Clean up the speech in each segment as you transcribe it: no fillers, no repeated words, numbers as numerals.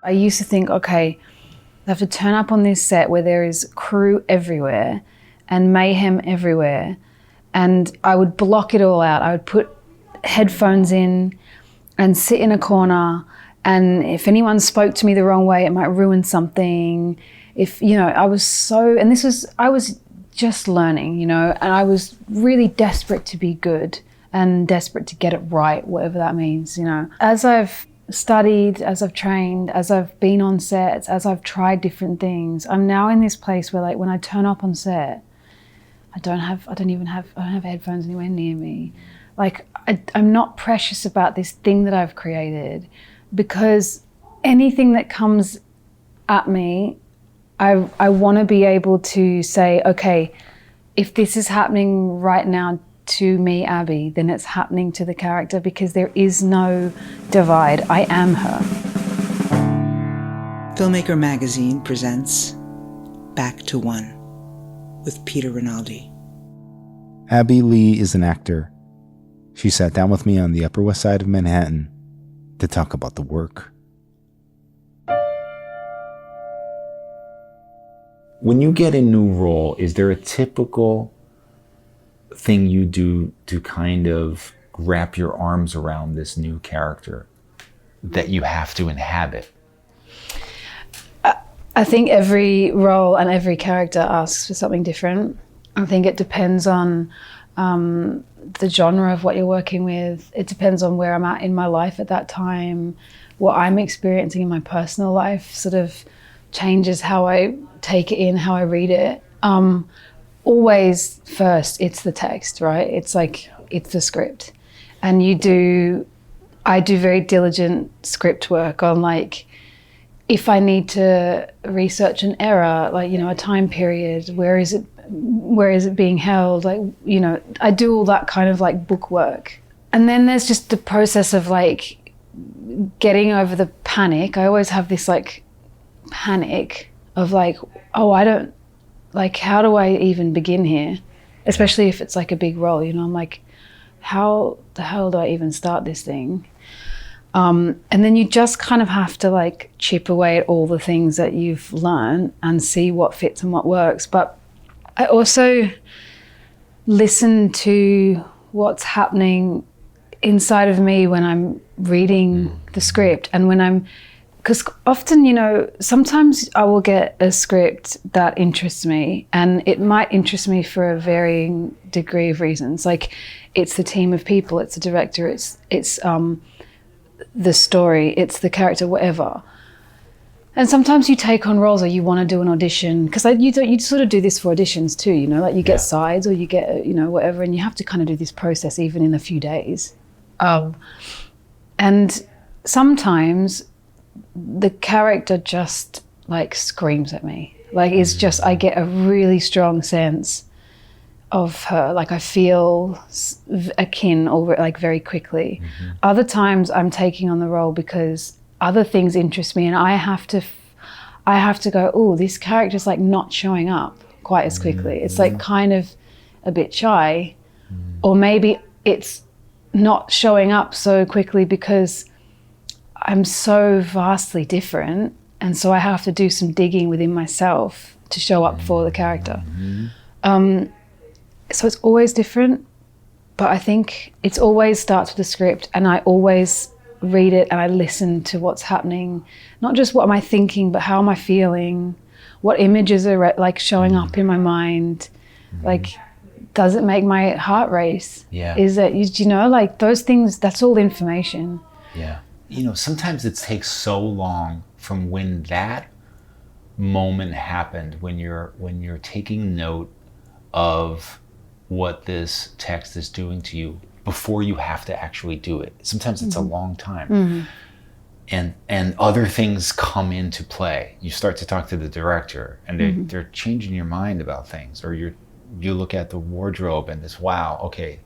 I used to think, okay, I have to turn up on this set where there is crew everywhere and mayhem everywhere, and I would block it all out. I would put headphones in and sit in a corner, and if anyone spoke to me the wrong way, it might ruin something. If, you know, I was just learning, you know, and I was really desperate to be good and desperate to get it right, whatever that means, you know. As I've studied, as I've trained, as I've been on sets, as I've tried different things, I'm now in this place where, like, when I turn up on set, I don't have headphones anywhere near me. Like, I'm not precious about this thing that I've created, because anything that comes at me, I want to be able to say, okay, if this is happening right now to me, Abbey, then it's happening to the character, because there is no divide. I am her. Filmmaker Magazine presents Back to One with Peter Rinaldi. Abbey Lee is an actor. She sat down with me on the Upper West Side of Manhattan to talk about the work. When you get a new role, is there a typical thing you do to kind of wrap your arms around this new character that you have to inhabit? I think every role and every character asks for something different. I think it depends on the genre of what you're working with. It depends on where I'm at in my life at that time. What I'm experiencing in my personal life sort of changes how I take it in, how I read it. Always first, it's the text, right? It's like, it's the script. And I do very diligent script work on, like, if I need to research an era, like, you know, a time period, where is it being held? Like, you know, I do all that kind of like book work. And then there's just the process of like getting over the panic. I always have this like panic of like, oh, how do I even begin here? Especially if it's like a big role, you know, I'm like, how the hell do I even start this thing? And then you just kind of have to like chip away at all the things that you've learned and see what fits and what works. But I also listen to what's happening inside of me when I'm reading the script, and because often, you know, sometimes I will get a script that interests me, and it might interest me for a varying degree of reasons. Like, it's the team of people, it's the director, it's the story, it's the character, whatever. And sometimes you take on roles, or you want to do an audition, because you sort of do this for auditions too, you know, like you get sides, or you get, you know, whatever, and you have to kind of do this process even in a few days. And sometimes the character just like screams at me. Like, it's just, I get a really strong sense of her. Like, I feel akin over like very quickly. Mm-hmm. Other times I'm taking on the role because other things interest me, and I have to go, oh, this character's like not showing up quite as quickly. It's like kind of a bit shy, or maybe it's not showing up so quickly because I'm so vastly different, and so I have to do some digging within myself to show up for the character. So it's always different, but I think it always starts with a script, and I always read it and I listen to what's happening. Not just what am I thinking, but how am I feeling? What images are like showing up in my mind? Like, does it make my heart race? Yeah. Is it, you know, like those things, that's all information. Yeah. You know, sometimes it takes so long from when that moment happened, when you're taking note of what this text is doing to you, before you have to actually do it. Sometimes it's a long time. And other things come into play. You start to talk to the director, and they're changing your mind about things, or you look at the wardrobe and this, wow, okay,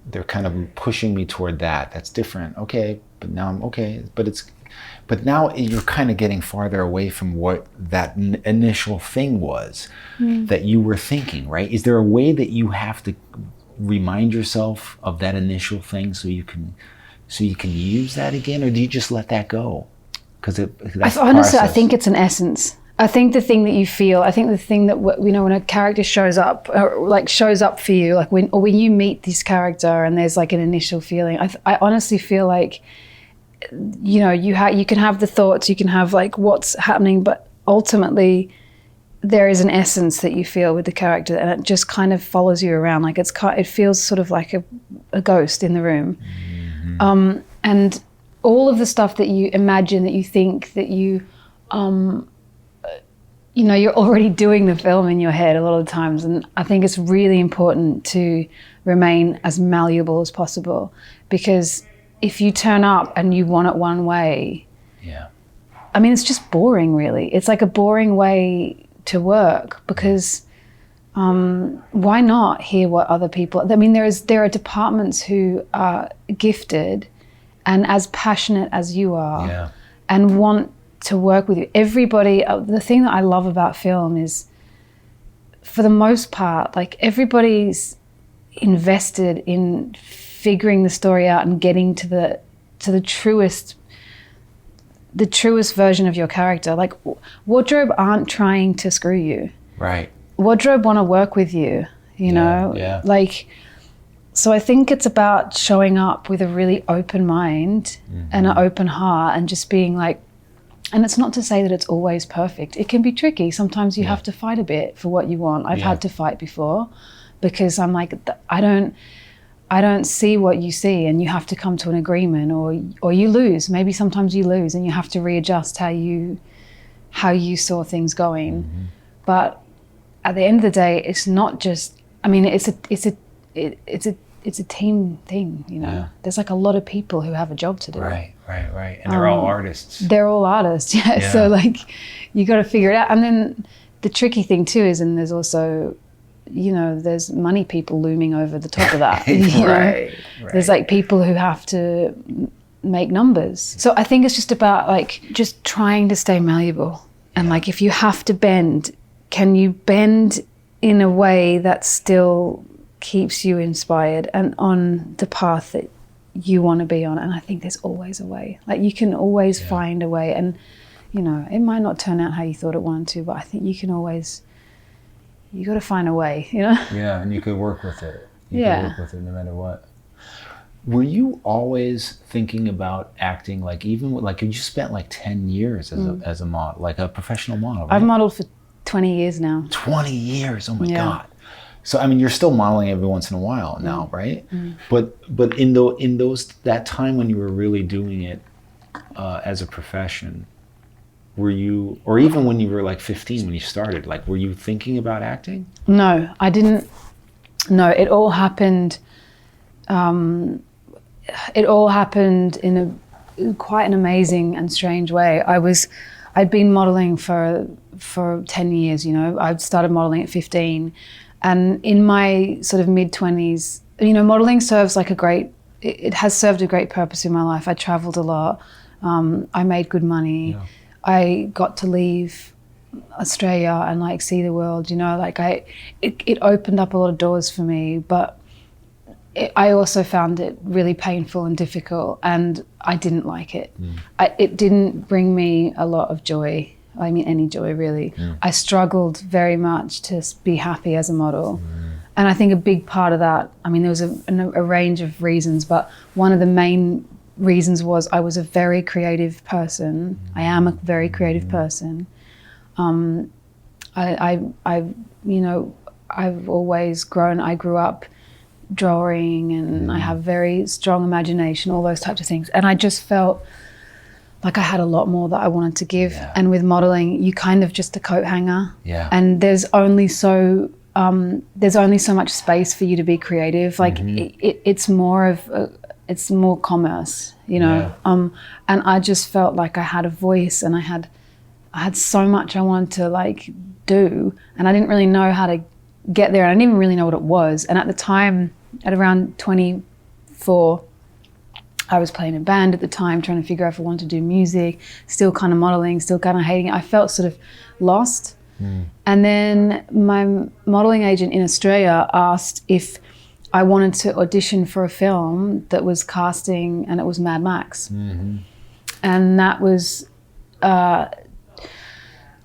they're kind of pushing me toward that. That's different. Okay, but now I'm okay. But now you're kind of getting farther away from what that initial thing was that you were thinking, right? Is there a way that you have to remind yourself of that initial thing so you can use that again, or do you just let that go? Because honestly, I think it's an essence. I think the thing that you feel, I think the thing that, you know, when a character shows up, or like shows up for you, like when you meet this character and there's like an initial feeling, I honestly feel like, you know, you can have the thoughts, you can have like what's happening, but ultimately there is an essence that you feel with the character, and it just kind of follows you around. Like it feels sort of like a ghost in the room. Mm-hmm. And all of the stuff that you imagine, that you think that you know, you're already doing the film in your head a lot of the times. And I think it's really important to remain as malleable as possible, because if you turn up and you want it one way, I mean, it's just boring, really. It's like a boring way to work, because why not hear what other people, I mean, there are departments who are gifted and as passionate as you are and want to work with you. Everybody, the thing that I love about film is, for the most part, like everybody's invested in figuring the story out and getting to the truest version of your character. Like wardrobe aren't trying to screw you. Right. Wardrobe want to work with you, you know? Yeah. Like, so I think it's about showing up with a really open mind and an open heart, and just being like, and it's not to say that it's always perfect. It can be tricky. Sometimes you have to fight a bit for what you want. I've had to fight before, because I'm like, I don't see what you see, and you have to come to an agreement, or you lose. Maybe sometimes you lose and you have to readjust how you saw things going. Mm-hmm. But at the end of the day, it's not just, I mean, it's a team thing, you know. There's like a lot of people who have a job to do. Right. And they're all artists. They're all artists, So like, you got to figure it out. And then the tricky thing too is, and there's also, you know, there's money people looming over the top of that. You know? There's like people who have to make numbers. So I think it's just about like just trying to stay malleable. And like, if you have to bend, can you bend in a way that still keeps you inspired and on the path that you want to be on? And I think there's always a way. Like, you can always find a way, and you know, it might not turn out how you thought it wanted to, but I think you can always, you got to find a way, you know? Yeah, and you could work with it. You could work with it no matter what. Were you always thinking about acting, like even like you spent like 10 years as a model, like a professional model, right? I've modeled for 20 years now. 20 years, oh my God. So I mean, you're still modeling every once in a while now, right? But in that time when you were really doing it as a profession, were you, or even when you were like 15 when you started, like were you thinking about acting? No, I didn't. No, it all happened. It all happened in quite an amazing and strange way. I'd been modeling for 10 years. You know, I started modeling at 15. And in my sort of mid-20s, you know, modeling serves like it has served a great purpose in my life. I traveled a lot. I made good money. Yeah. I got to leave Australia and like see the world, you know, like it opened up a lot of doors for me, but I also found it really painful and difficult, and I didn't like it. It didn't bring me a lot of joy. I mean, any joy, really. I struggled very much to be happy as a model. And I think a big part of that, I mean, there was a range of reasons, but one of the main reasons was I was a very creative person. I am a very creative person. You know, I've always grown, I grew up drawing, and I have very strong imagination, all those types of things. And I just felt like I had a lot more that I wanted to give. And with modeling, you kind of just a coat hanger. And there's only so much space for you to be creative. Like it's more commerce, you know. And I just felt like I had a voice, and I had so much I wanted to like do, and I didn't really know how to get there, and I didn't even really know what it was. And at the time, at around 24, I was playing a band at the time, trying to figure out if I wanted to do music, still kind of modeling, still kind of hating it. I felt sort of lost. And then my modeling agent in Australia asked if I wanted to audition for a film that was casting, and it was Mad Max. And that was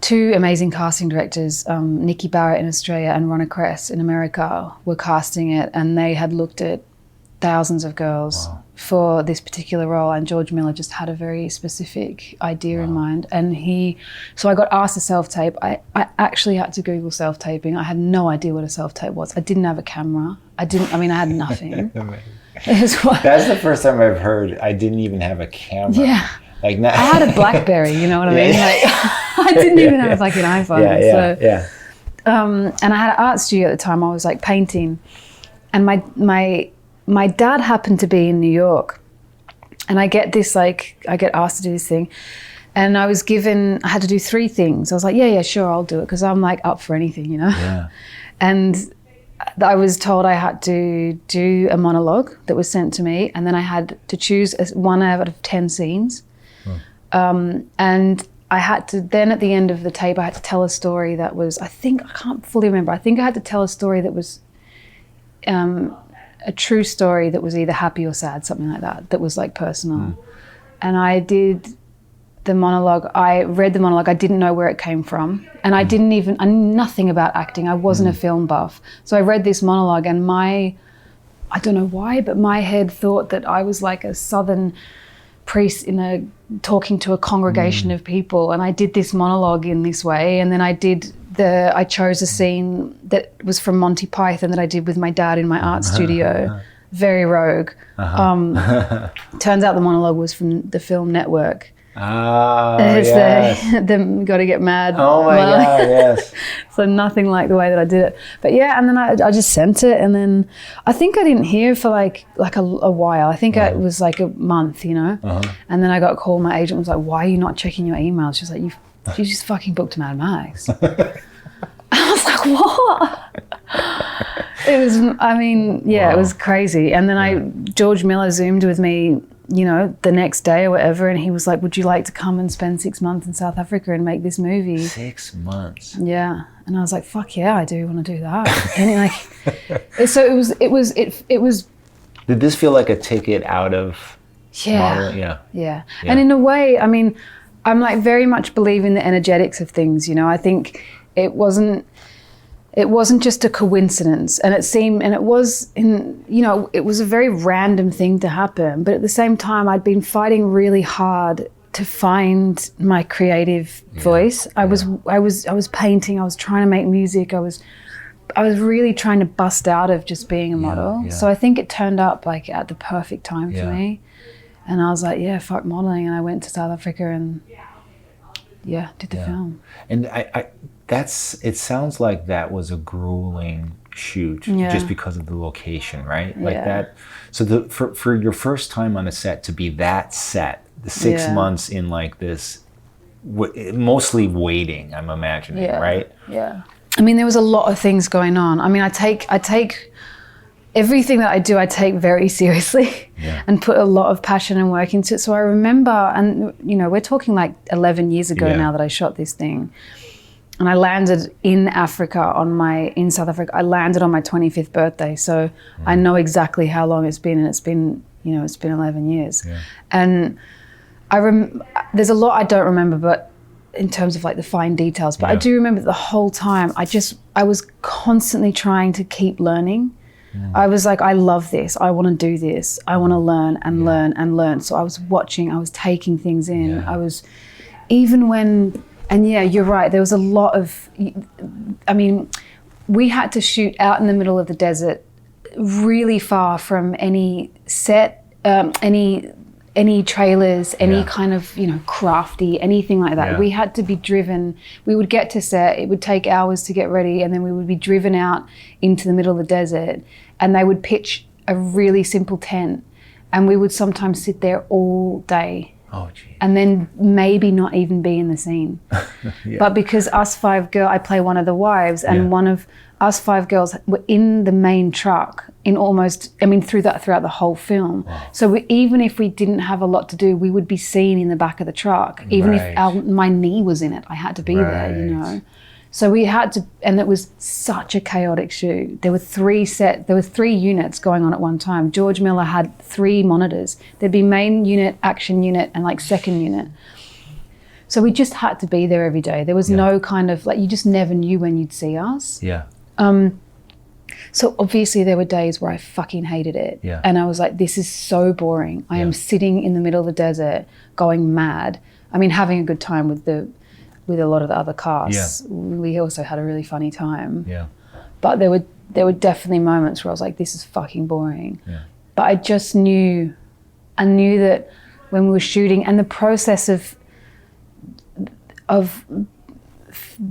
two amazing casting directors, Nikki Barrett in Australia and Ronna Kress in America, were casting it, and they had looked at thousands of girls for this particular role, and George Miller just had a very specific idea in mind. And so I got asked to self-tape. I actually had to Google self-taping. I had no idea what a self-tape was. I didn't have a camera. I had nothing. That's the first time I've heard I didn't even have a camera. Yeah. Like I had a BlackBerry, you know what I mean? Like I didn't even have like an iPhone. And I had an art studio at the time. I was like painting, and my dad happened to be in New York, and I get asked to do this thing, and I had to do 3 things. I was like, yeah, sure, I'll do it, because I'm like up for anything, you know? Yeah. And I was told I had to do a monologue that was sent to me, and then I had to choose 1 out of 10 scenes. And I had to, then at the end of the tape, I had to tell a story that was, I can't fully remember. I think I had to tell a story that was a true story that was either happy or sad, something like that was like personal. And I did the monologue. I read the monologue. I didn't know where it came from. And I knew nothing about acting. I wasn't a film buff. So I read this monologue, and I don't know why, but my head thought that I was like a Southern priest talking to a congregation of people, and I did this monologue in this way. And then I chose a scene that was from Monty Python that I did with my dad in my art studio, very rogue. Turns out the monologue was from the film Network. The Gotta Get Mad. Oh my God, yes. So nothing like the way that I did it. But yeah, and then I just sent it, and then I think I didn't hear for like a while. I think it was like a month, you know? And then I got a call. My agent was like, "Why are you not checking your emails?" She was like, you just fucking booked Mad Max. I was like, what? It was, it was crazy. And then George Miller Zoomed with me, you know, the next day or whatever, and he was like, "Would you like to come and spend 6 months in South Africa and make this movie?" 6 months. Yeah. And I was like, "Fuck yeah, I do want to do that." And so it was. Did this feel like a ticket out of modeling? Yeah. And in a way, I'm like very much believe in the energetics of things, you know. I think it wasn't just a coincidence, and it was a very random thing to happen, but at the same time I'd been fighting really hard to find my creative voice. I was painting, I was trying to make music, I was really trying to bust out of just being a model. So I think it turned up like at the perfect time for me, and I was like, yeah, fuck modeling, and I went to South Africa and did the film. And it sounds like that was a grueling shoot just because of the location, right? Like that. So for your first time on a set to be that set, the 6 months in like this, mostly waiting, I'm imagining, right? Yeah. There was a lot of things going on. I take everything that I do, I take very seriously and put a lot of passion and work into it. So I remember, and you know, we're talking like 11 years ago now that I shot this thing. And I landed in South Africa. I landed on my 25th birthday. So I know exactly how long it's been, and it's been 11 years. Yeah. And there's a lot I don't remember, but in terms of like the fine details, but I do remember the whole time, I was constantly trying to keep learning. I was like, I love this. I want to do this. I want to learn and learn and learn. So I was watching, I was taking things in. And yeah, you're right. There was a lot of, we had to shoot out in the middle of the desert, really far from any set, any trailers, any kind of, crafty, anything like that. Yeah. We had to be driven. We would get to set. It would take hours to get ready, and then we would be driven out into the middle of the desert, and they would pitch a really simple tent, and we would sometimes sit there all day. Oh, geez. And then maybe not even be in the scene. But because us 5 girls, I play one of the wives, and one of us 5 girls were in the main truck throughout the whole film. Wow. So even if we didn't have a lot to do, we would be seen in the back of the truck. Even if my knee was in it, I had to be there, you know. So we had to, and it was such a chaotic shoot. There were 3 units going on at one time. George Miller had 3 monitors. There'd be main unit, action unit, and like second unit. So we just had to be there every day. There was no kind of like, you just never knew when you'd see us. Yeah. So obviously there were days where I fucking hated it. Yeah. And I was like, this is so boring. I am sitting in the middle of the desert going mad. I mean, having a good time with a lot of the other casts. Yeah. We also had a really funny time. Yeah. But there were definitely moments where I was like, this is fucking boring. Yeah. But I just knew that when we were shooting, and the process of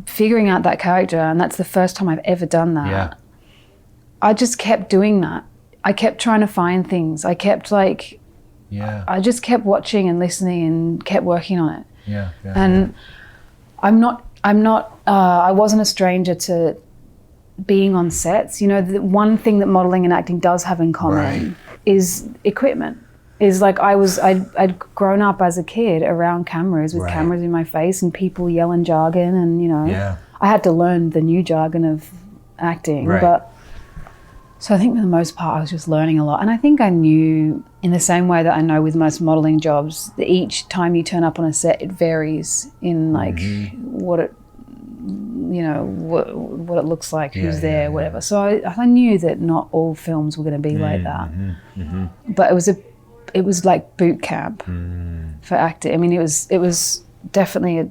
figuring out that character, and that's the first time I've ever done that. Yeah. I just kept doing that. I kept trying to find things. I kept like, I just kept watching and listening and kept working on it. Yeah. And I wasn't a stranger to being on sets. You know, the one thing that modeling and acting does have in common is equipment. Is like I'd grown up as a kid around cameras with cameras in my face and people yelling jargon, and you know, I had to learn the new jargon of acting. But so I think for the most part I was just learning a lot, and I think I knew in the same way that I know with most modeling jobs that each time you turn up on a set it varies in like what it, you know, what it looks like, who's there, whatever. So I knew that not all films were going to be like that. But it was like boot camp for acting. I mean, it was definitely a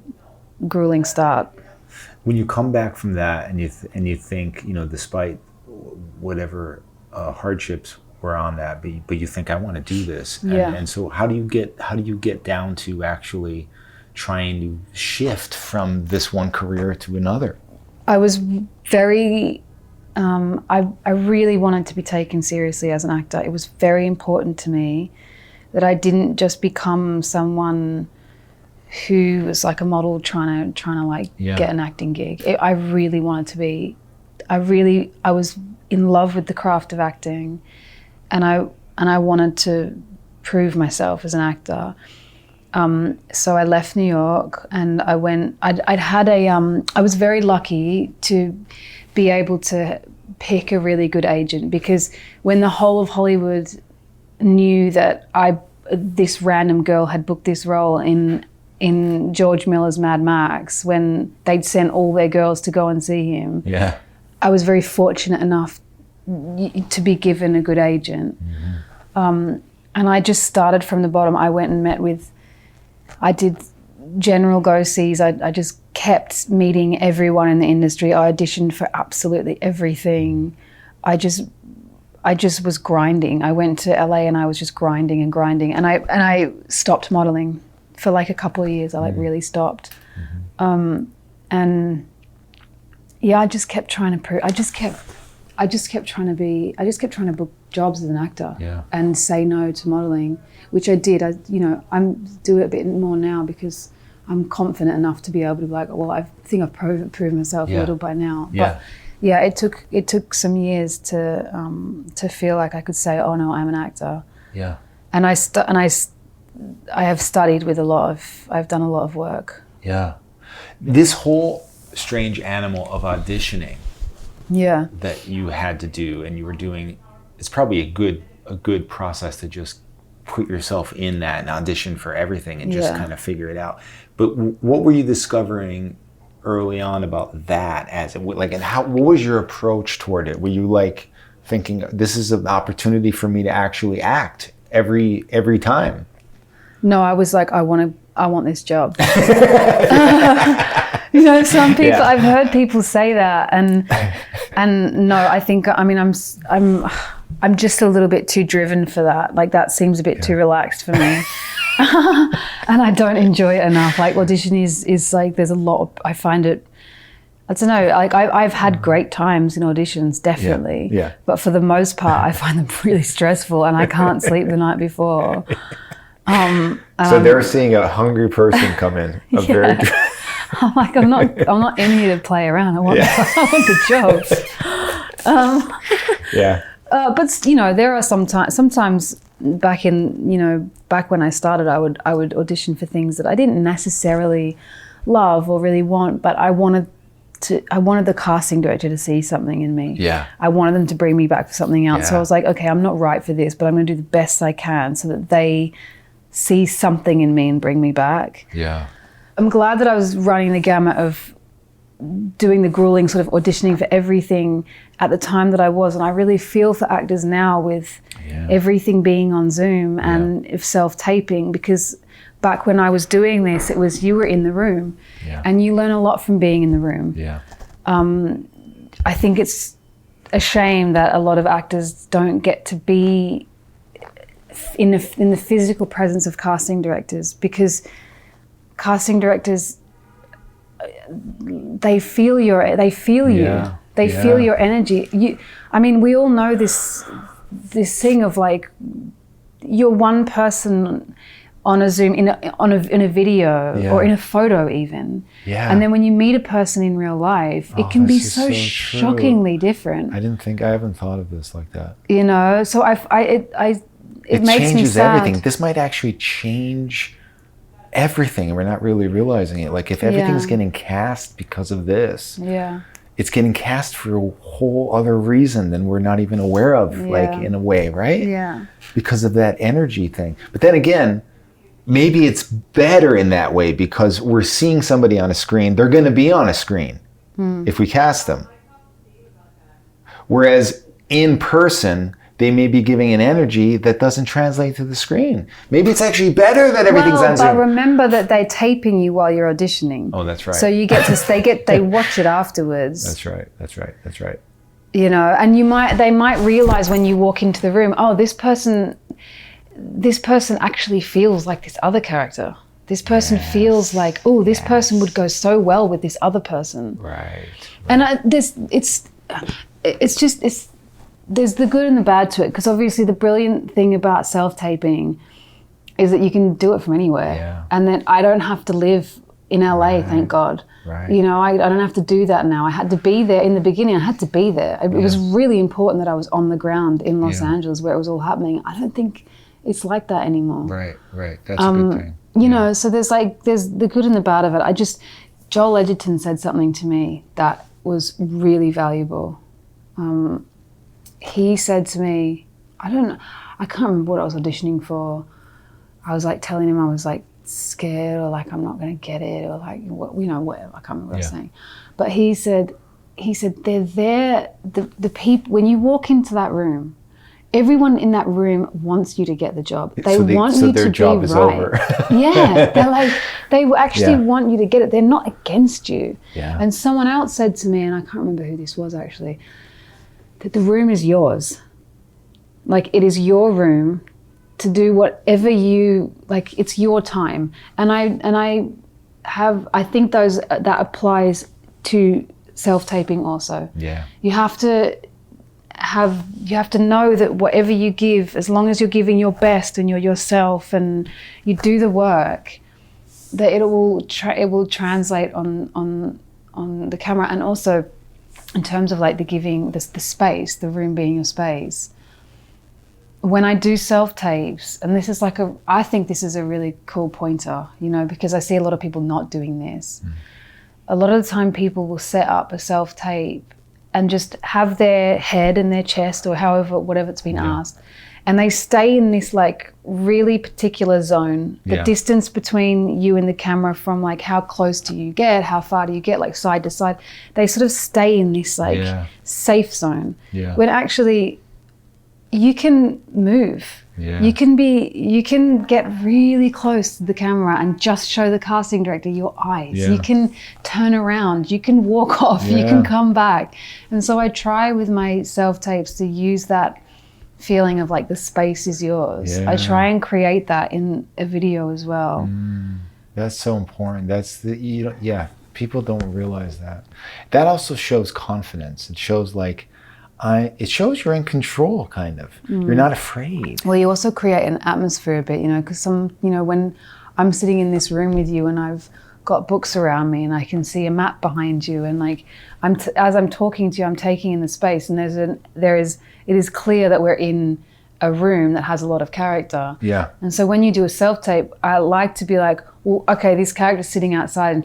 grueling start. When you come back from that and you think, you know, despite whatever hardships were on that, but you think I want to do this, and so how do you get down to actually trying to shift from this one career to another? I was very. I really wanted to be taken seriously as an actor. It was very important to me that I didn't just become someone who was like a model trying to like get an acting gig. I really wanted to be. I was in love with the craft of acting, and I wanted to prove myself as an actor. So I left New York and I went. I was very lucky to be able to pick a really good agent, because when the whole of Hollywood knew that this random girl had booked this role in George Miller's Mad Max, when they'd sent all their girls to go and see him, I was very fortunate enough to be given a good agent. And I just started from the bottom. I went and I did general go-sees. I just kept meeting everyone in the industry. I auditioned for absolutely everything. I just was grinding. I went to LA and I was just grinding. And I stopped modeling for like a couple of years. I like really stopped. And yeah, I just kept trying to prove. I just kept trying to book jobs as an actor and say no to modeling, which I did. I do it a bit more now because I'm confident enough to be able to be like, well, I think I've proved myself a little by now. But yeah, it took some years to feel like I could say, oh no, I'm an actor. Yeah. And I have studied with I've done a lot of work. Yeah. This whole strange animal of auditioning that you had to do and you were doing, it's probably a good process to just put yourself in that and audition for everything and just kind of figure it out. But what were you discovering early on about that, as like, and what was your approach toward it? Were you like thinking, this is an opportunity for me to actually act every time? No, I was like, I want this job. You know, some people, I've heard people say that, and no, I think, I mean, I'm just a little bit too driven for that. Like, that seems a bit too relaxed for me. And I don't enjoy it enough. Like, audition is like, there's a lot of, I find it, I don't know, like I've had great times in auditions, definitely. Yeah. But for the most part, I find them really stressful and I can't sleep the night before. So they're seeing a hungry person come in. Very I'm like, I'm not in here to play around. I want the jobs. But you know, there are sometimes back when I started, I would audition for things that I didn't necessarily love or really want, but I wanted the casting director to see something in me. Yeah. I wanted them to bring me back for something else. Yeah. So I was like, okay, I'm not right for this, but I'm going to do the best I can so that they see something in me and bring me back. Yeah. I'm glad that I was running the gamut of doing the grueling sort of auditioning for everything at the time that I was. And I really feel for actors now with everything being on Zoom and if self-taping, because back when I was doing this, it was you were in the room and you learn a lot from being in the room. I think it's a shame that a lot of actors don't get to be in the physical presence of casting directors, because casting directors, they feel you. They feel your energy. I mean, we all know this thing of like, you're one person on a Zoom, in a video or in a photo even. And then when you meet a person in real life, it can be so shockingly different. I haven't thought of this like that. You know, so it makes me changes sad. everything. This might actually change everything, and we're not really realizing it. Like, if everything's getting cast because of this, it's getting cast for a whole other reason than we're not even aware of, like, in a way, right? Because of that energy thing. But then again, maybe it's better in that way, because we're seeing somebody on a screen. They're going to be on a screen if we cast them. Whereas in person, they may be giving an energy that doesn't translate to the screen. Maybe it's actually better that everything's on Zoom. But remember that they're taping you while you're auditioning. Oh, that's right. So you get to they watch it afterwards. That's right. You know, and they might realize when you walk into the room, oh, this person actually feels like this other character. This person feels like, oh, this person would go so well with this other person. Right. And there's the good and the bad to it, because obviously the brilliant thing about self-taping is that you can do it from anywhere, and that I don't have to live in LA, thank God. You know, I don't have to do that now. I had to be there in the beginning. I had to be there. It was really important that I was on the ground in Los Angeles where it was all happening. I don't think it's like that anymore. Right. That's a good thing. You know, so there's the good and the bad of it. Joel Edgerton said something to me that was really valuable. He said to me, I can't remember what I was auditioning for. I was like telling him I was like scared, or like I'm not going to get it, or like whatever. I can't remember what I was saying. But he said they're there. The people, when you walk into that room, everyone in that room wants you to get the job. They want you to be right. So their job is over. They're like, they actually want you to get it. They're not against you. And someone else said to me, and I can't remember who this was actually, that the room is yours. Like, it is your room to do whatever you like. It's your time. And I think that applies to self-taping also. You have to know that whatever you give, as long as you're giving your best and you're yourself and you do the work, that it will translate on the camera. And also in terms of like the giving, the space, the room being your space. When I do self-tapes, and this is I think this is a really cool pointer, you know, because I see a lot of people not doing this. A lot of the time people will set up a self-tape and just have their head in their chest or whatever it's been asked. And they stay in this like really particular zone, the distance between you and the camera from like how close do you get, how far do you get, like side to side. They sort of stay in this like safe zone. When actually you can move. You can get really close to the camera and just show the casting director your eyes. You can turn around, you can walk off, you can come back. And so I try with my self-tapes to use that feeling of like the space is yours. I try and create that in a video as well. That's so important. People don't realize that. That also shows confidence. It shows like it shows you're in control, kind of. You're not afraid. Well, you also create an atmosphere a bit, you know, because when I'm sitting in this room with you and I've got books around me and I can see a map behind you, and like as I'm talking to you, I'm taking in the space, and it is clear that we're in a room that has a lot of character. And so when you do a self-tape, I like to be like, well, okay, this character's sitting outside and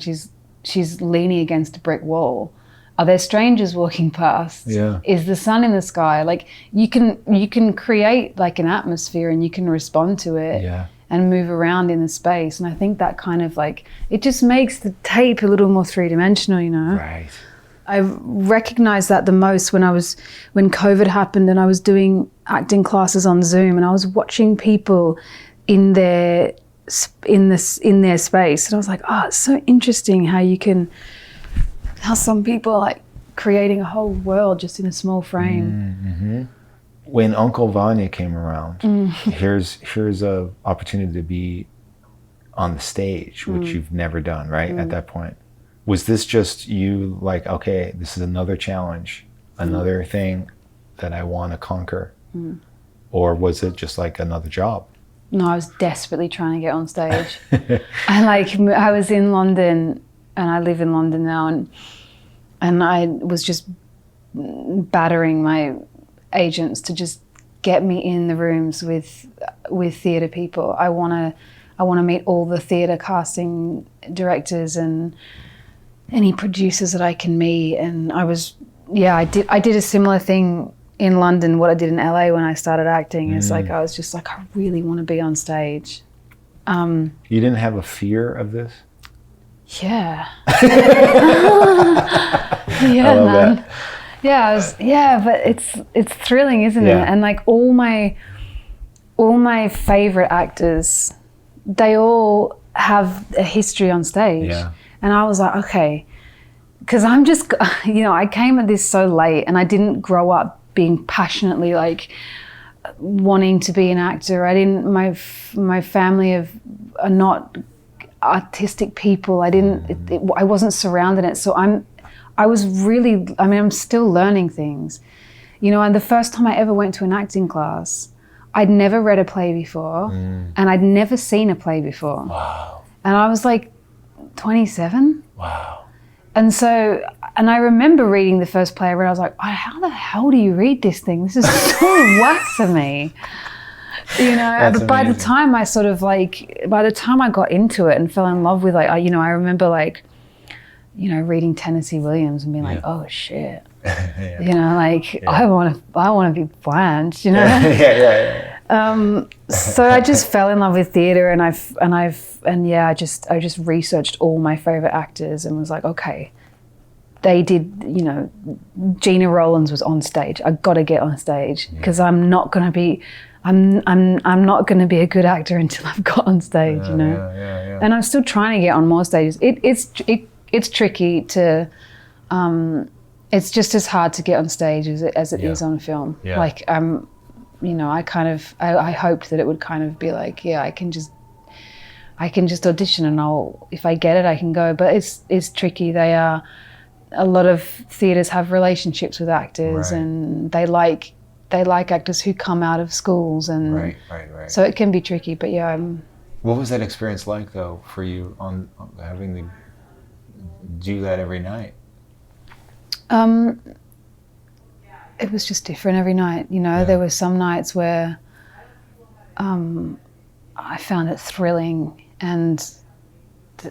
she's leaning against a brick wall. Are there strangers walking past? Is the sun in the sky? Like you can create like an atmosphere and you can respond to it. and move around in the space. And I think that kind of like, it just makes the tape a little more three-dimensional, you know? Right. I recognized that the most when COVID happened and I was doing acting classes on Zoom, and I was watching people in their space, and I was like, oh, it's so interesting how some people are like creating a whole world just in a small frame. Mm-hmm. When Uncle Vanya came around, here's a opportunity to be on the stage, which you've never done, right? At that point. Was this just you like, okay, this is another challenge, another thing that I want to conquer? Or was it just like another job? No, I was desperately trying to get on stage. I was in London, and I live in London now, and I was just battering my agents to just get me in the rooms with theatre people. I want to meet all the theatre casting directors and any producers that I can meet. And I did a similar thing in London, what I did in LA when I started acting. Is like, I was just like, I really want to be on stage. You didn't have a fear of this? Yeah. Yeah, man. That. But it's thrilling, isn't it? And like all my favorite actors, they all have a history on stage. Yeah. And I was like, okay, because I'm just, I came at this so late, and I didn't grow up being passionately like wanting to be an actor. My family are not artistic people. I wasn't surrounded in it. So I'm still learning things, and the first time I ever went to an acting class, I'd never read a play before, and I'd never seen a play before. Wow. And I was like 27. Wow. And I remember reading the first play I read. I was like, oh, how the hell do you read this thing? This is so whack for me. That's But by the amazing. time I got into it and fell in love with I remember reading Tennessee Williams and being like, oh shit. I want to be Blanche, So I just fell in love with theater, and I just researched all my favorite actors and was like, okay, they did, Gina Rowlands was on stage. I got to get on stage because I'm not going to be a good actor until I've got on stage, Yeah. And I'm still trying to get on more stages. It's tricky to, it's just as hard to get on stage as it is on film. Yeah. Like, I hoped that it would kind of be like, I can just audition, and if I get it, I can go. But it's tricky. A lot of theatres have relationships with actors, Right. and they like actors who come out of schools, and Right. so it can be tricky. But What was that experience like, though, for you on having to do that every night? it was just different every night. There were some nights where I found it thrilling, and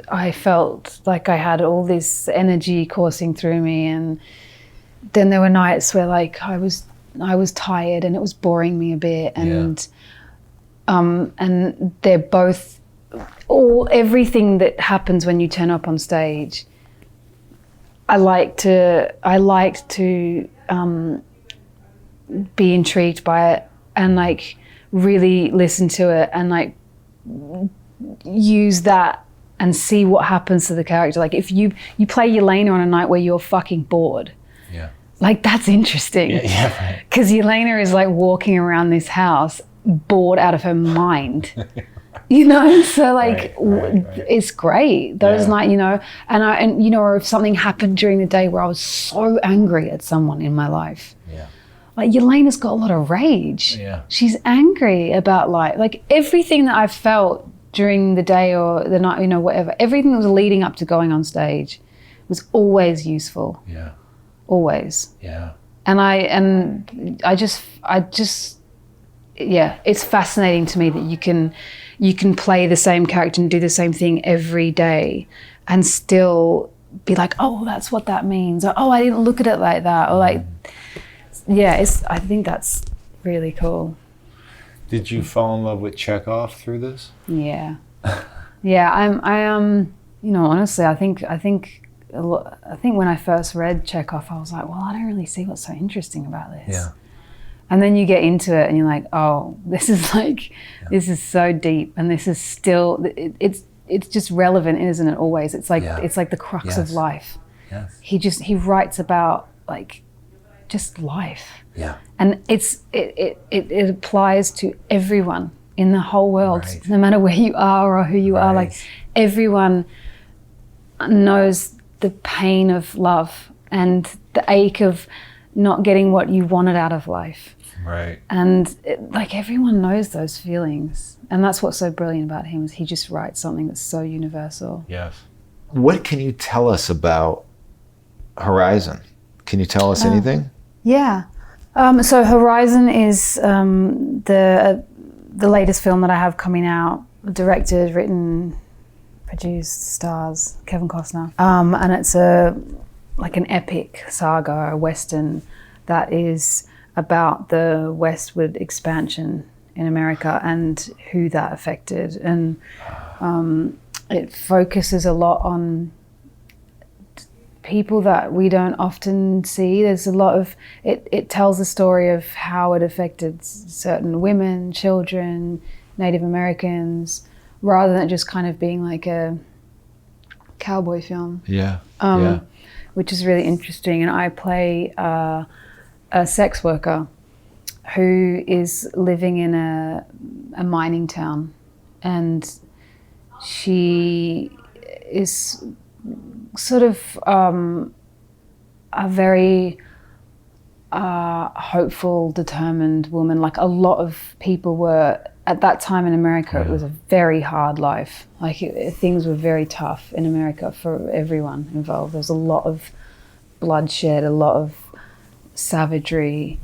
I felt like I had all this energy coursing through me, and then there were nights where like I was tired and it was boring me a bit, and they're both everything that happens when you turn up on stage. I like to be intrigued by it and like really listen to it and like use that and see what happens to the character. Like if you play Yelena on a night where you're fucking bored, like that's interesting. Yeah, because Yelena is like walking around this house bored out of her mind. So like it's great those nights, and or if something happened during the day where I was so angry at someone in my life, like Yelena's got a lot of rage. She's angry about like everything that I've felt during the day or the night, whatever, everything that was leading up to going on stage was always useful. Always. And I just it's fascinating to me that you can play the same character and do the same thing every day and still be like, oh, that's what that means. Or, oh, I didn't look at it like that. Or like, I think that's really cool. Did you fall in love with Chekhov through this? Yeah. Yeah, honestly, I think when I first read Chekhov, I was like, well, I don't really see what's so interesting about this. Yeah. And then you get into it and you're like, oh, this is so deep, and this is still, it's just relevant, isn't it, always? It's like the crux of life. Yes. He writes about like just life. Yeah. And it applies to everyone in the whole world, Right. no matter where you are or who you are. Like everyone knows the pain of love and the ache of not getting what you wanted out of life. Right. And everyone knows those feelings. And that's what's so brilliant about him, is he just writes something that's so universal. Yes. What can you tell us about Horizon? Can you tell us anything? Yeah. So Horizon is the latest film that I have coming out, directed, written, produced, stars Kevin Costner. And it's an epic saga, a western that is about the westward expansion in America and who that affected. And it focuses a lot on people that we don't often see. There's a lot of, it tells the story of how it affected certain women, children, Native Americans, rather than just kind of being like a cowboy film. Yeah. Which is really interesting. And I play a sex worker who is living in a mining town, and she is sort of a very hopeful, determined woman. Like a lot of people were, at that time in America, it was a very hard life. Like things were very tough in America for everyone involved. There was a lot of bloodshed, a lot of savagery,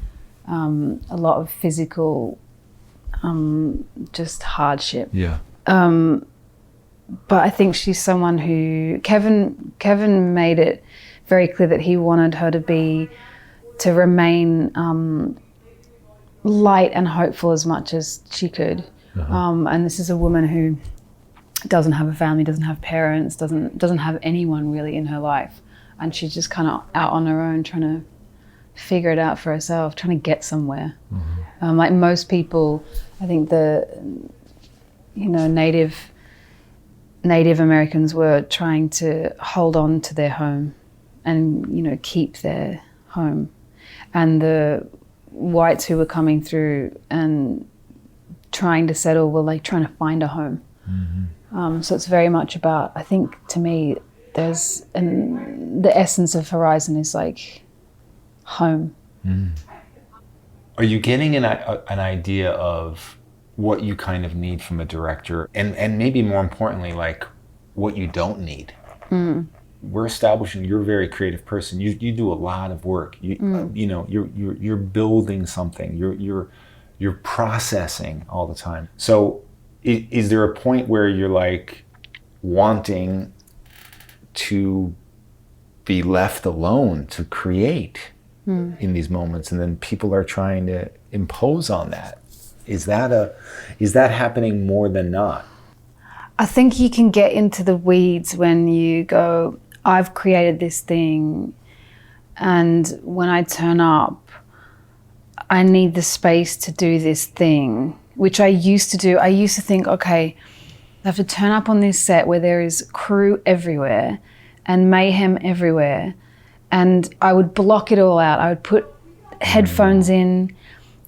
a lot of physical just hardship. Yeah. But I think she's someone who, Kevin made it very clear that he wanted her to remain light and hopeful as much as she could. And this is a woman who doesn't have a family, doesn't have parents, doesn't have anyone really in her life. And she's just kind of out on her own, trying to figure it out for herself, trying to get somewhere. Like most people, I think Native Americans were trying to hold on to their home and, keep their home. And the whites who were coming through and trying to settle were like trying to find a home. So it's very much about, I think to me, the essence of Horizon is like home. Are you getting an idea of what you kind of need from a director, and maybe more importantly, like what you don't need? We're establishing you're a very creative person. You do a lot of work. You're building something. You're processing all the time. So is there a point where you're like wanting to be left alone to create in these moments, and then people are trying to impose on that? Is that happening more than not? I think you can get into the weeds when you go, I've created this thing, and when I turn up, I need the space to do this thing, which I used to do. I used to think, okay, I have to turn up on this set where there is crew everywhere and mayhem everywhere, and I would block it all out. I would put headphones in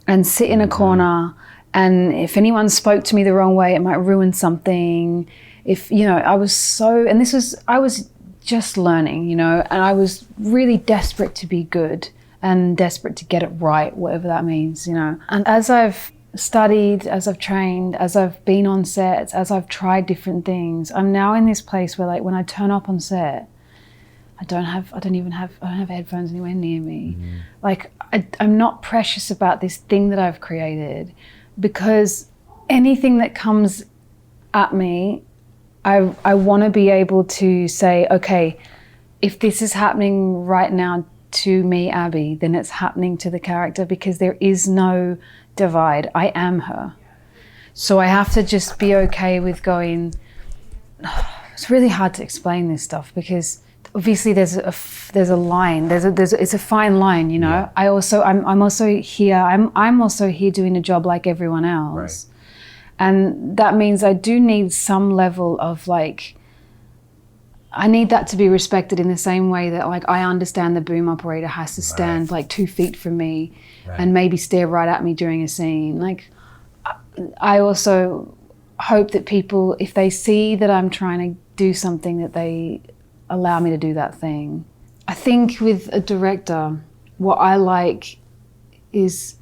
and sit in a corner, and if anyone spoke to me the wrong way, it might ruin something. I was just learning, and I was really desperate to be good and desperate to get it right, whatever that means, And as I've studied, as I've trained, as I've been on sets, as I've tried different things, I'm now in this place where, like, when I turn up on set, I don't have headphones anywhere near me. Like, I'm not precious about this thing that I've created, because anything that comes at me, I want to be able to say, okay, if this is happening right now to me, Abbey, then it's happening to the character, because there is no divide. I am her. So I have to just be okay with going, it's really hard to explain this stuff because obviously there's a line, it's a fine line, you know. Yeah. I'm also here doing a job like everyone else. Right. And that means I do need some level of like, I need that to be respected in the same way that like I understand the boom operator has to stand like 2 feet from me and maybe stare right at me during a scene. Like I also hope that people, if they see that I'm trying to do something, that they allow me to do that thing. I think with a director, what I like is,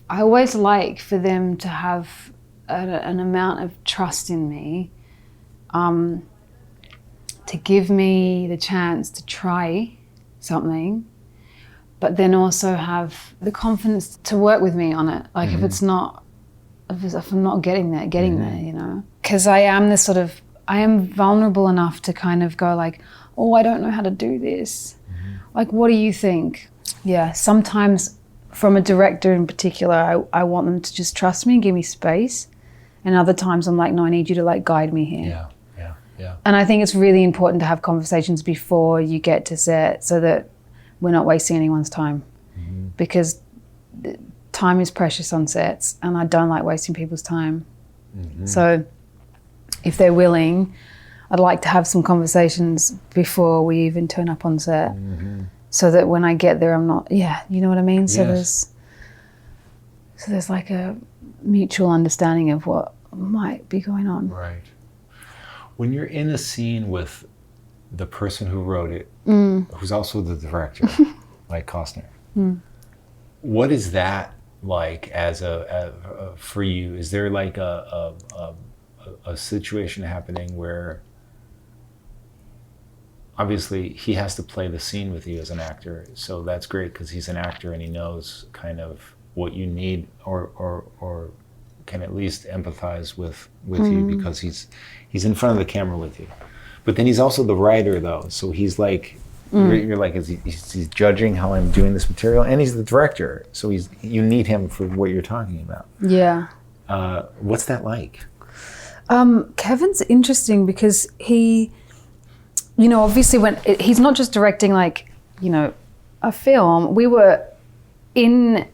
I always like for them to have an amount of trust in me, to give me the chance to try something, but then also have the confidence to work with me on it. Like if I'm not getting there, you know? Because I am vulnerable enough to kind of go like, oh, I don't know how to do this. Like, what do you think? Yeah, sometimes from a director in particular, I want them to just trust me and give me space. And other times I'm like, no, I need you to like guide me here. Yeah. And I think it's really important to have conversations before you get to set so that we're not wasting anyone's time. Because time is precious on sets and I don't like wasting people's time. So if they're willing, I'd like to have some conversations before we even turn up on set. So that when I get there, I'm not, you know what I mean? So there's like a mutual understanding of what might be going on. Right. When you're in a scene with the person who wrote it, who's also the director, like Costner, what is that like as for you? Is there like a situation happening where obviously he has to play the scene with you as an actor, so that's great because he's an actor and he knows kind of what you need or can at least empathize with you because he's in front of the camera with you. But then he's also the writer though, so he's like you're like he's judging how I'm doing this material, and he's the director, so you need him for what you're talking about. Yeah. What's that like? Kevin's interesting because he, you know, obviously he's not just directing like, you know, a film. We were in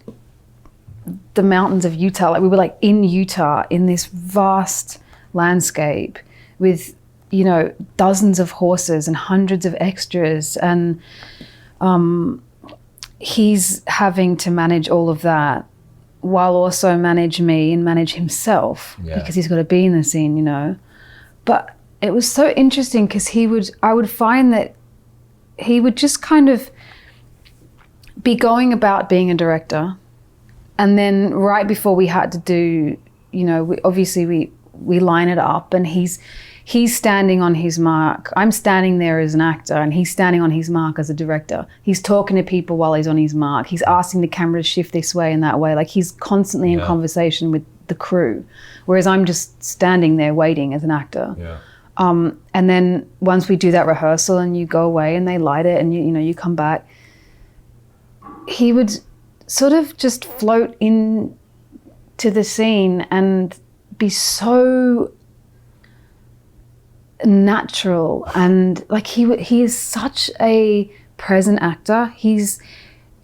the mountains of Utah. Like we were like in Utah in this vast landscape with, you know, dozens of horses and hundreds of extras. And he's having to manage all of that while also manage me and manage himself because he's got to be in the scene, you know. But it was so interesting because I would find that he would just kind of be going about being a director, and then right before we had to do, you know, we line it up, and he's standing on his mark. I'm standing there as an actor, and he's standing on his mark as a director. He's talking to people while he's on his mark. He's asking the camera to shift this way and that way. Like he's constantly in conversation with the crew, whereas I'm just standing there waiting as an actor. Yeah. And then once we do that rehearsal and you go away and they light it and you come back, he would sort of just float in to the scene and be so natural, and like he is such a present actor. He's,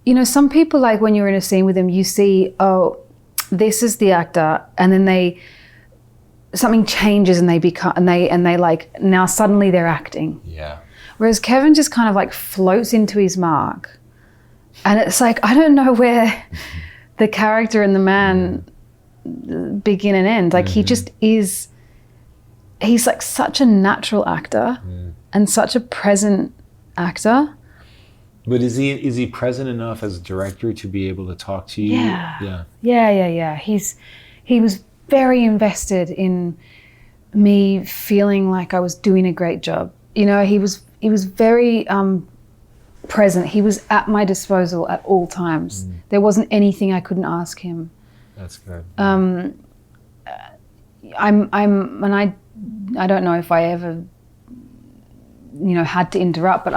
you know, some people, like when you're in a scene with him, you see, oh, this is the actor, and then something changes and they like, now suddenly they're acting. Yeah. Whereas Kevin just kind of like floats into his mark, and it's like, I don't know where the character and the man begin and end. Like he just is. He's like such a natural actor and such a present actor. But is he present enough as a director to be able to talk to you? Yeah. He was very invested in me feeling like I was doing a great job. You know, he was very present. He was at my disposal at all times. There wasn't anything I couldn't ask him. That's good. I don't know if I ever, you know, had to interrupt, but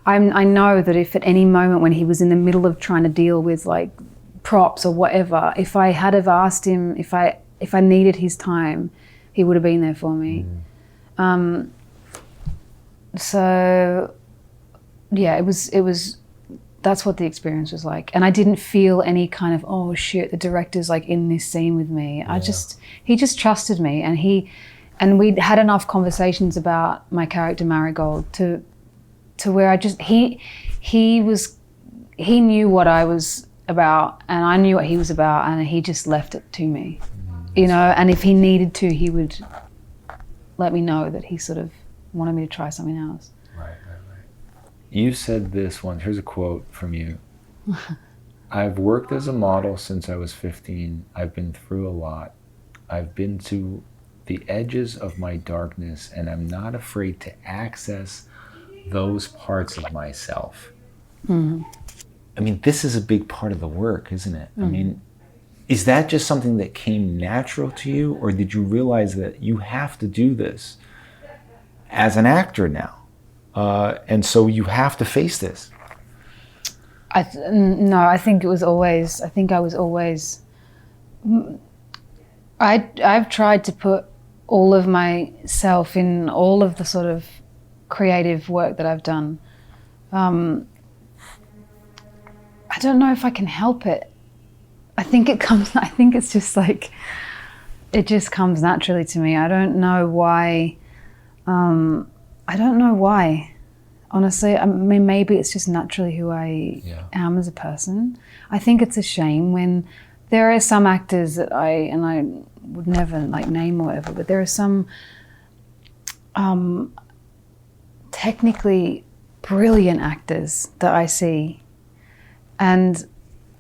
I know that if at any moment when he was in the middle of trying to deal with like props or whatever, if I had have asked him, if I needed his time, he would have been there for me. So yeah, it was that's what the experience was like. And I didn't feel any kind of, oh shit, the director's like in this scene with me. He just trusted me, and we'd had enough conversations about my character Marigold to where he knew what I was about and I knew what he was about, and he just left it to me, you know, and if he needed to, he would let me know that he sort of wanted me to try something else. Right. You said this once, here's a quote from you. I've worked as a model since I was 15. I've been through a lot. I've been to the edges of my darkness, and I'm not afraid to access those parts of myself. Mm-hmm. I mean, this is a big part of the work, isn't it? I mean, is that just something that came natural to you, or did you realize that you have to do this as an actor now? And so you have to face this. No, I think I was always, I've tried to put all of myself in all of the sort of creative work that I've done. I don't know if I can help it. I think it's just like, it just comes naturally to me. I don't know why. Honestly, I mean, maybe it's just naturally who I am as a person. I think it's a shame when there are some actors that I would never like name or whatever, but there are some technically brilliant actors that I see, and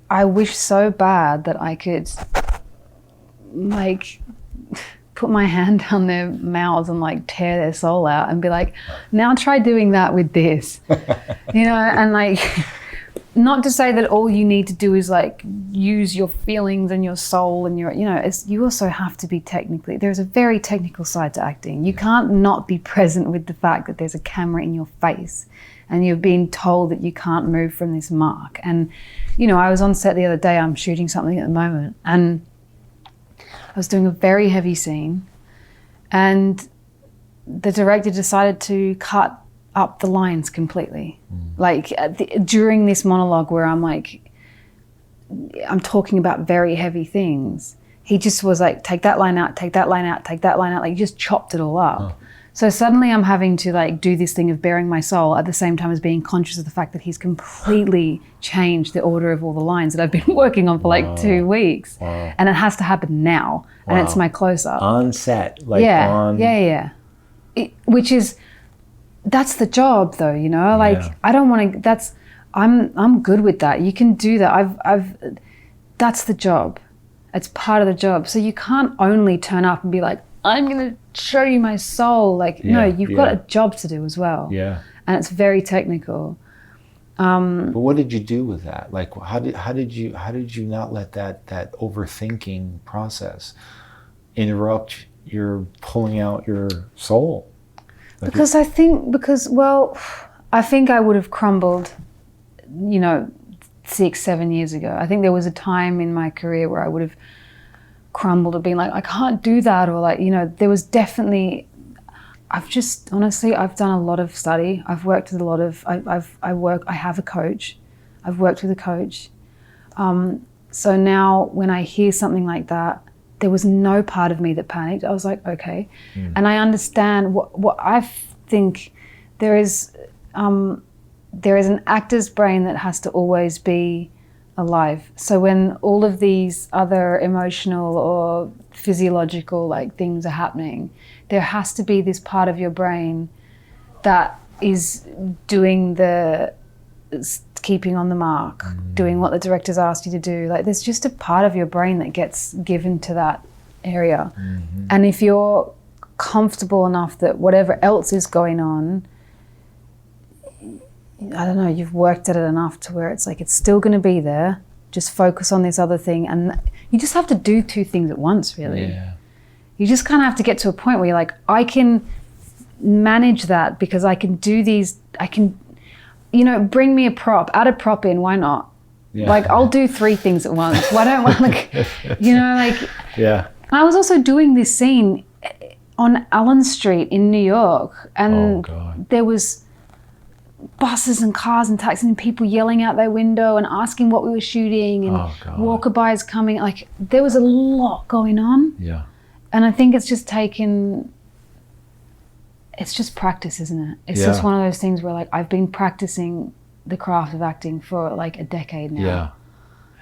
I wish so bad that I could like put my hand down their mouths and like tear their soul out and be like, now try doing that with this, you know, and like, not to say that all you need to do is like use your feelings and your soul and your, you know, you also have to be there's a very technical side to acting. You can't not be present with the fact that there's a camera in your face and you're being told that you can't move from this mark. And, you know, I was on set the other day, I'm shooting something at the moment, and I was doing a very heavy scene, and the director decided to cut up the lines completely. Like during this monologue where I'm talking about very heavy things, he just was like, take that line out, take that line out, take that line out. Like, he just chopped it all up. Oh. So suddenly I'm having to like do this thing of bearing my soul at the same time as being conscious of the fact that he's completely changed the order of all the lines that I've been working on for like 2 weeks. Wow. And it has to happen now. Wow. And it's my close-up. On set. Like which is, that's the job though, you know? Like, I don't want to, I'm good with that. You can do that. That's the job. It's part of the job. So you can't only turn up and be like, I'm going to show you my soul. Like, no, you've got a job to do as well. Yeah. And it's very technical. But what did you do with that? Like, how did you not let that overthinking process interrupt your pulling out your soul? Like, because I think I would have crumbled, you know, 6-7 years ago. I think there was a time in my career where I would have crumbled or been like, I can't do that, or like, you know, there was definitely, I've done a lot of study. I've worked with a lot of, I have a coach. I've worked with a coach. So now when I hear something like that, there was no part of me that panicked. I was like, okay. And I understand what I think there is an actor's brain that has to always be alive. So when all of these other emotional or physiological like things are happening, there has to be this part of your brain that is doing the keeping on the mark, doing what the director's asked you to do. Like, there's just a part of your brain that gets given to that area. And if you're comfortable enough that whatever else is going on, I don't know, you've worked at it enough to where it's like, it's still going to be there. Just focus on this other thing. And you just have to do 2 things at once, really. Yeah. You just kind of have to get to a point where you're like, I can manage that because I can do these, I can, you know, bring me a prop, add a prop in, why not? Like, I'll do 3 things at once. Why don't I, like, you know, like... Yeah. I was also doing this scene on Allen Street in New York, and there was buses and cars and taxis and people yelling out their window and asking what we were shooting, and walkaboys coming. Like, there was a lot going on. Yeah. And I think it's just practice, isn't it? It's just one of those things where, like, I've been practicing the craft of acting for like a decade now. Yeah.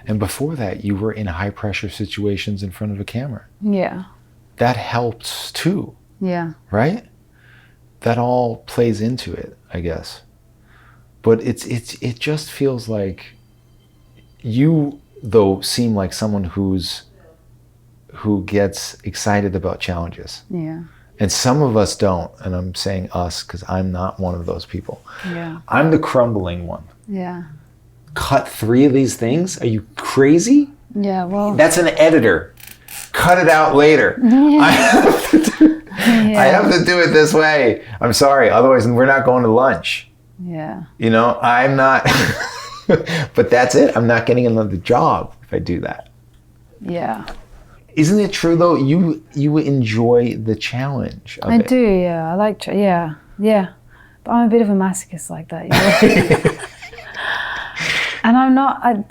And before that, you were in high pressure situations in front of a camera. Yeah. That helps too. Yeah. Right? That all plays into it, I guess. But it just feels like you, though, seem like someone who gets excited about challenges. Yeah. And some of us don't, and I'm saying us because I'm not one of those people. Yeah. I'm the crumbling one. Yeah. Cut 3 of these things? Are you crazy? Yeah, well... That's an editor. Cut it out later. Yeah. I have to do it this way. I'm sorry, otherwise we're not going to lunch. Yeah. You know, I'm not... But that's it. I'm not getting another job if I do that. Yeah. Isn't it true, though? You enjoy the challenge of it. I do, yeah. I like... Yeah. But I'm a bit of a masochist like that, you know? And I'm not...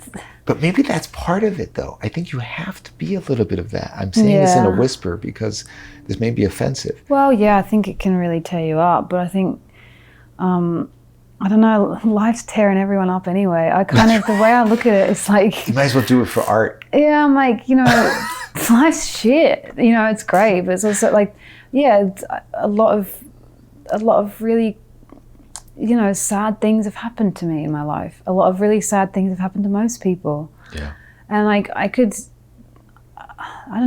But maybe that's part of it, though. I think you have to be a little bit of that. I'm saying this in a whisper because this may be offensive. Well, yeah, I think it can really tear you up. But I think, I don't know, life's tearing everyone up anyway. I kind of, the way I look at it, it's like... You might as well do it for art. Yeah, I'm like, you know, life's shit. You know, it's great. But it's also like, yeah, it's a lot of really... you know, sad things have happened to me in my life. A lot of really sad things have happened to most people. Yeah. And like, I don't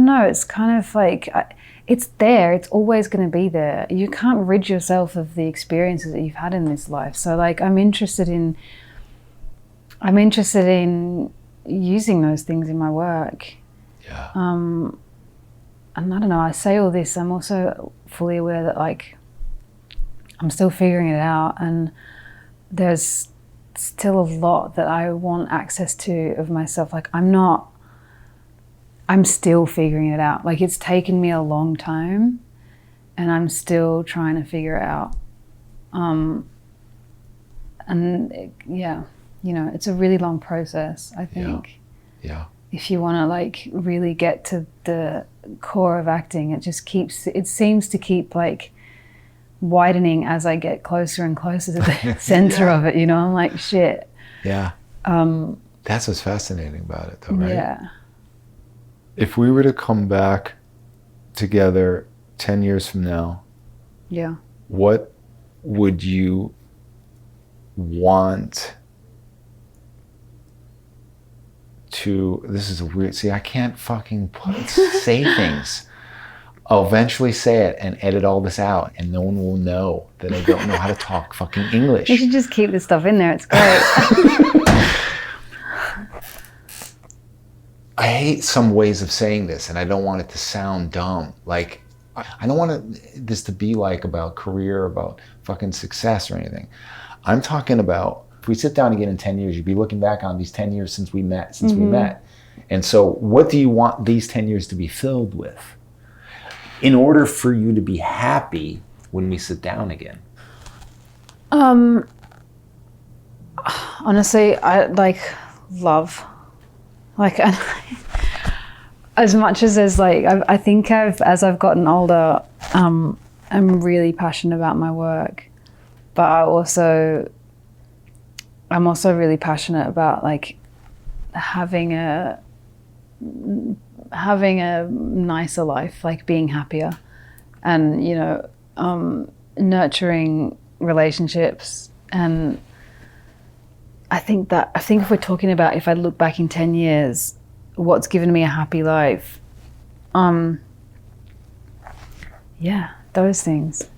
know, it's kind of like, it's there, it's always going to be there. You can't rid yourself of the experiences that you've had in this life. So like, I'm interested in using those things in my work. Yeah. And I don't know, I say all this, I'm also fully aware that like, I'm still figuring it out, and there's still a lot that I want access to of myself. Like I'm still figuring it out. Like it's taken me a long time and I'm still trying to figure it out. Yeah, you know, it's a really long process, I think. Yeah. If you want to like really get to the core of acting, it seems to keep like widening as I get closer and closer to the center of it, you know. I'm like, shit. Yeah. That's what's fascinating about it, though, right? Yeah. If we were to come back together 10 years from now, yeah, what would you want to... This is a weird... See, I can't fucking say things. I'll eventually say it and edit all this out, and no one will know that I don't know how to talk fucking English. You should just keep this stuff in there. It's great. I hate some ways of saying this, and I don't want it to sound dumb. Like, I don't want this to be like about career, about fucking success or anything. I'm talking about, if we sit down again in 10 years, you'd be looking back on these 10 years since we met. And so what do you want these 10 years to be filled with in order for you to be happy when we sit down again? Honestly, I like love. Like, as much as there's like, I think as I've gotten older, I'm really passionate about my work, but I'm also really passionate about like having a nicer life, like being happier, and you know, nurturing relationships. And I think if we're talking about, if I look back in 10 years, what's given me a happy life, yeah, those things.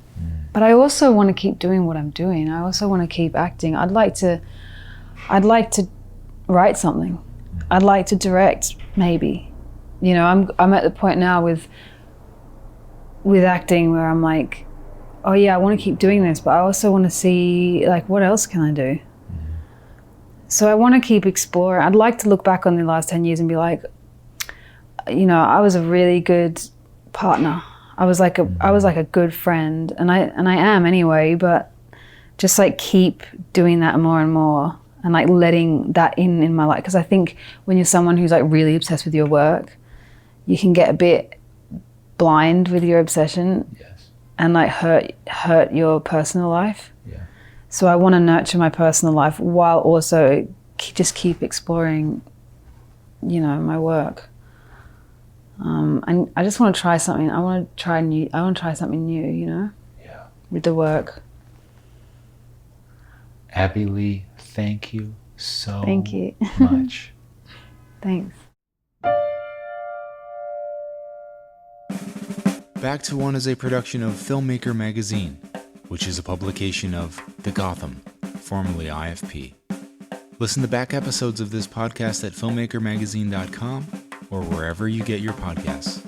But I also want to keep doing what I'm doing. I also want to keep acting. I'd like to write something. I'd like to direct, maybe. You know, I'm at the point now with acting where I'm like, oh yeah, I want to keep doing this, but I also want to see like, what else can I do? So I want to keep exploring. I'd like to look back on the last 10 years and be like, you know, I was a really good partner. I was like a good friend, and I am anyway, but just like keep doing that more and more, and like letting that in my life. Because I think when you're someone who's like really obsessed with your work, you can get a bit blind with your obsession. Yes. And like hurt your personal life. Yeah. So I want to nurture my personal life while also just keep exploring, you know, my work. And I just want to try something. I want to try something new, you know? Yeah. With the work. Abbey Lee, thank you so Thank you. much. Thanks. Back to One is a production of Filmmaker Magazine, which is a publication of The Gotham, formerly IFP. Listen to back episodes of this podcast at filmmakermagazine.com or wherever you get your podcasts.